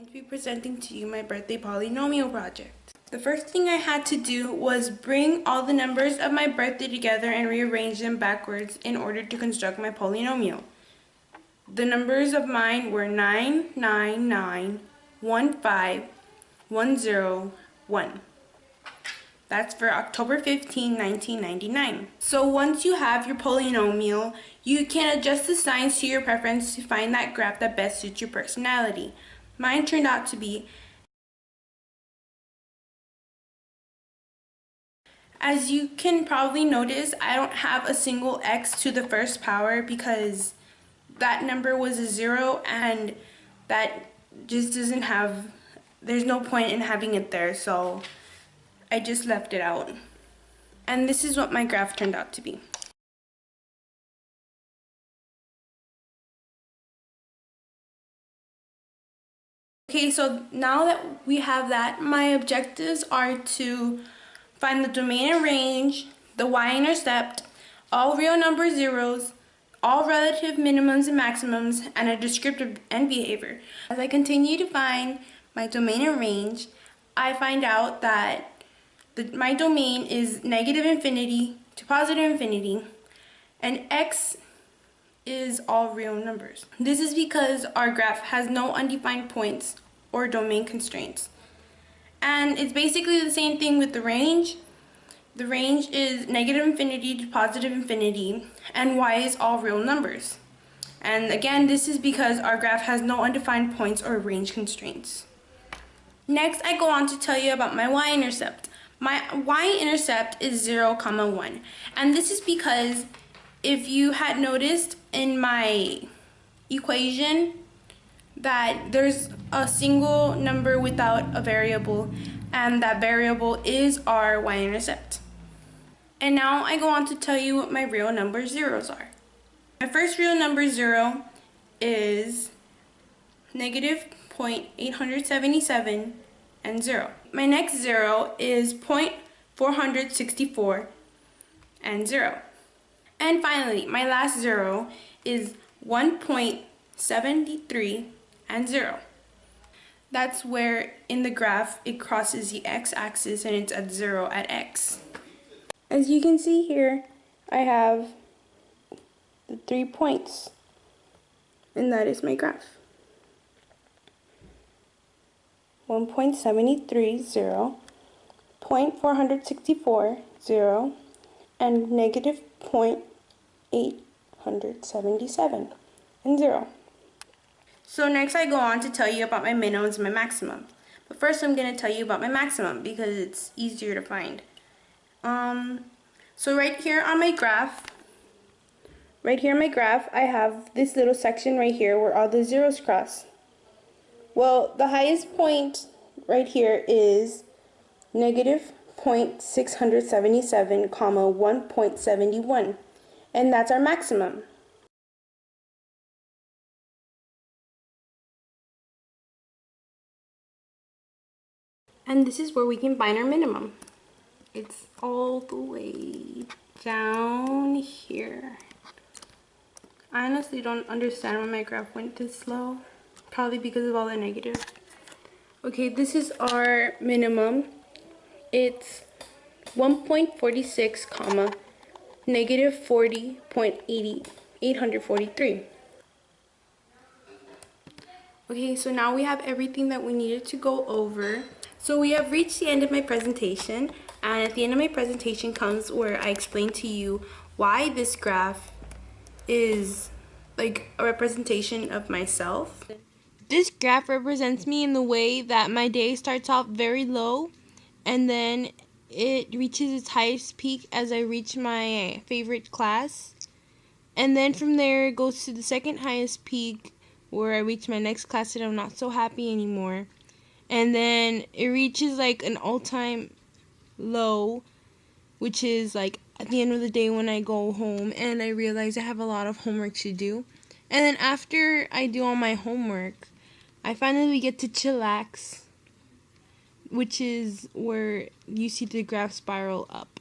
going to be presenting to you my birthday polynomial project. The first thing I had to do was bring all the numbers of my birthday together and rearrange them backwards in order to construct my polynomial. The numbers of mine were 9, 9, 9, 1, 5, 1, 0, 1. That's for October 15, 1999. So once you have your polynomial, you can adjust the signs to your preference to find that graph that best suits your personality. Mine turned out to be, as you can probably notice, I don't have a single x to the first power because that number was a 0 and that just doesn't have, there's no point in having it there, so I just left it out. And this is what my graph turned out to be. Okay, so now that we have that, my objectives are to find the domain and range, the y-intercept, all real number zeros, all relative minimums and maximums, and a descriptive end behavior. As I continue to find my domain and range, I find out that my domain is negative infinity to positive infinity, and x is all real numbers. This is because our graph has no undefined points or domain constraints. And it's basically the same thing with the range. The range is negative infinity to positive infinity, and y is all real numbers. And again, this is because our graph has no undefined points or range constraints. Next, I go on to tell you about my y-intercept. My y-intercept is 0, 1. And this is because if you had noticed in my equation that there's a single number without a variable, and that variable is our y-intercept. And now I go on to tell you what my real number zeros are. My first real number 0 is negative 0.877 and 0. My next 0 is 0.464 and 0. And finally, my last 0 is 1.73 and 0. That's where in the graph it crosses the x-axis and it's at 0 at x. As you can see here, I have the 3 points, and that is my graph. 1.73, 0, 0.464, 0, and negative 0.877, and 0. So next I go on to tell you about my minimums and my maximum. But first I'm going to tell you about my maximum because it's easier to find. So right here on my graph, I have this little section right here where all the zeros cross. Well, the highest point right here is negative 0.677, 1.71, and that's our maximum. And this is where we can find our minimum. It's all the way down here. I honestly don't understand why my graph went this slow. Probably because of all the negative. Okay, this is our minimum. It's 1.46, negative 40.843. Okay, so now we have everything that we needed to go over. So we have reached the end of my presentation, and at the end of my presentation comes where I explain to you why this graph is like a representation of myself. This graph represents me in the way that my day starts off very low, and then it reaches its highest peak as I reach my favorite class, and then from there it goes to the second highest peak where I reach my next class and I'm not so happy anymore. And then it reaches like an all-time low, which is like at the end of the day when I go home and I realize I have a lot of homework to do. And then after I do all my homework, I finally get to chillax, which is where you see the graph spiral up.